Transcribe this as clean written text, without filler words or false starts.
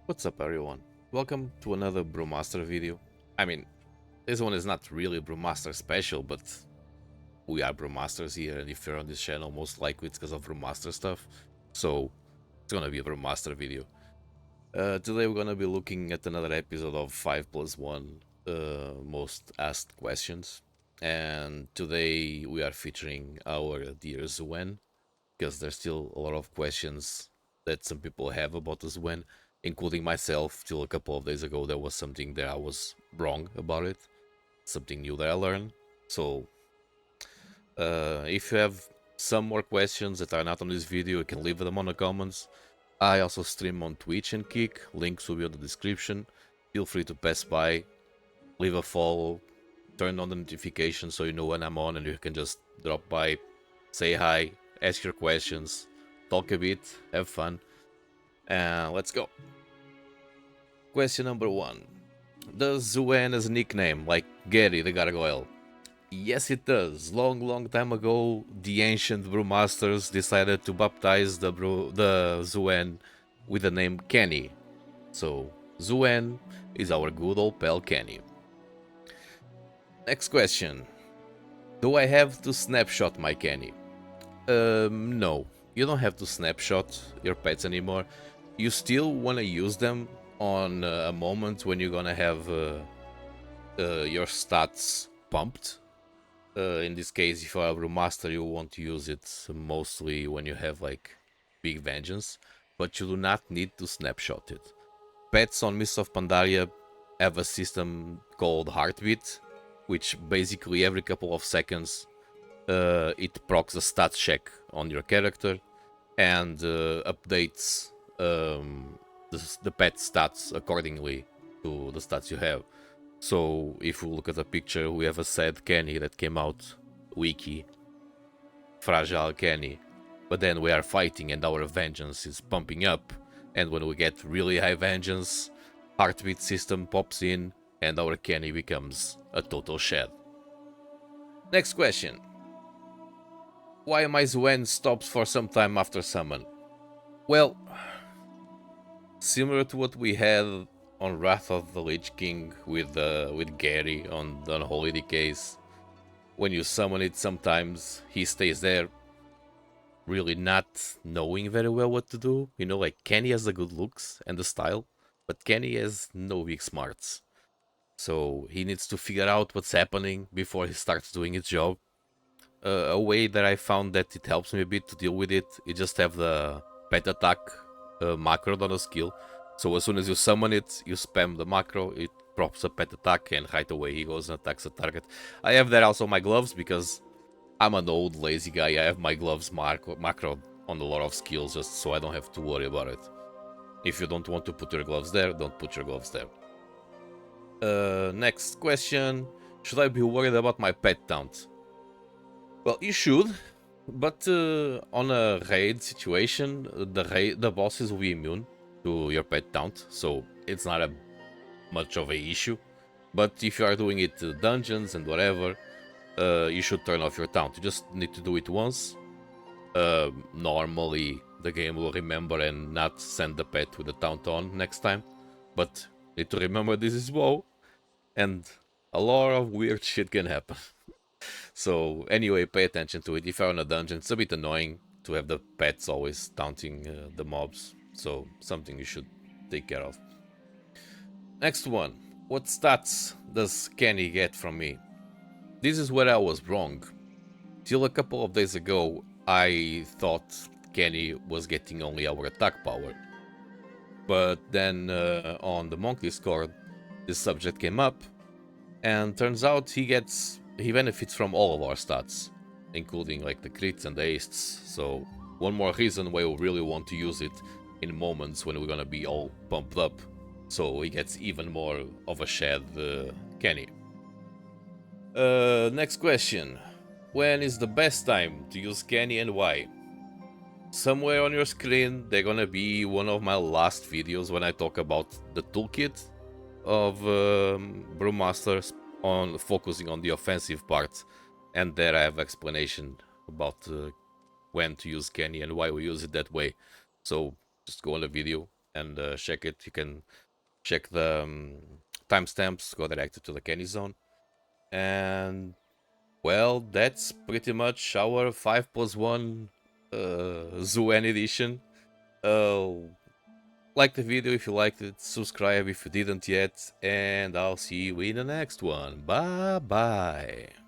What's up everyone? Welcome to another Brewmaster video. I mean, this one is not really Brewmaster special, but we are Brewmasters here, and if you're on this channel, most likely it's because of Brewmaster stuff. So, it's gonna be a Brewmaster video. Today we're gonna be looking at another episode of 5 plus 1 most asked questions. And today we are featuring our dear Xuen, because there's still a lot of questions that some people have about Xuen, including myself. Till a couple of days ago, there was something that I was wrong about it, something new that I learned. So, if you have some more questions that are not on this video, you can leave them on the comments. I also stream on Twitch and Kick. Links will be on the description. Feel free to pass by, leave a follow, turn on the notifications so you know when I'm on, and you can just drop by, say hi, ask your questions, talk a bit, have fun, and let's go. Question number 1. Does Xuen has a nickname like Gary the Gargoyle? Yes, it does. Long time ago, the ancient brewmasters decided to baptize the Xuen with the name Kenny. So, Xuen is our good old pal Kenny. Next question. Do I have to snapshot my Kenny? No. You don't have to snapshot your pets anymore. You still want to use them on a moment when you're gonna have your stats pumped. In this case, if you are a Brewmaster, you want to use it mostly when you have like big vengeance, but you do not need to snapshot it. Pets on Mists of Pandaria have a system called Heartbeat, which basically every couple of seconds it procs a stats check on your character and updates the pet stats accordingly to the stats you have. So if we look at the picture, we have a sad Kenny that came out, wiki, fragile Kenny. But then we are fighting and our vengeance is pumping up, and when we get really high vengeance, heartbeat system pops in and our Kenny becomes a total shed. Next question. Why my Xuen stops for some time after summon? Well, similar to what we had on Wrath of the Lich King with Gary on the Unholy Decays. When you summon it, sometimes he stays there, really not knowing very well what to do. You know, like Kenny has the good looks and the style, but Kenny has no big smarts. So he needs to figure out what's happening before he starts doing his job. A way that I found that it helps me a bit to deal with it, you just have the pet attack macro on a skill. So as soon as you summon it, you spam the macro, it props a pet attack, and right away he goes and attacks the target. I have that also on my gloves because I'm an old lazy guy. I have my gloves macro on a lot of skills just so I don't have to worry about it. If you don't want to put your gloves there, don't put your gloves there. Next question. Should I be worried about my pet taunt? Well, you should, but on a raid situation, the bosses will be immune to your pet taunt, so it's not much of a issue. But if you are doing it to dungeons and whatever, you should turn off your taunt. You just need to do it once. Normally, the game will remember and not send the pet with the taunt on next time. But need to remember this is WoW, and a lot of weird shit can happen. So anyway, pay attention to it. If you're in a dungeon, it's a bit annoying to have the pets always taunting the mobs. So something you should take care of. Next one. What stats does Kenny get from me? This is where I was wrong. Till a couple of days ago, I thought Kenny was getting only our attack power. But then on the Monk Discord, this subject came up, and turns out he benefits from all of our stats, including like the crits and the aces. So one more reason why we really want to use it in moments when we're gonna be all pumped up, so he gets even more of a shed Kenny. Next question. When is the best time to use Kenny and why? Somewhere on your screen they're gonna be one of my last videos when I talk about the toolkit of Brewmaster on focusing on the offensive part, and there I have explanation about when to use Kenny and why we use it that way. So just go on the video, and check it. You can check the timestamps, go directly to the candy zone. And well, that's pretty much our 5+1 Xuen edition. Like the video if you liked it, subscribe if you didn't yet, and I'll see you in the next one. Bye bye.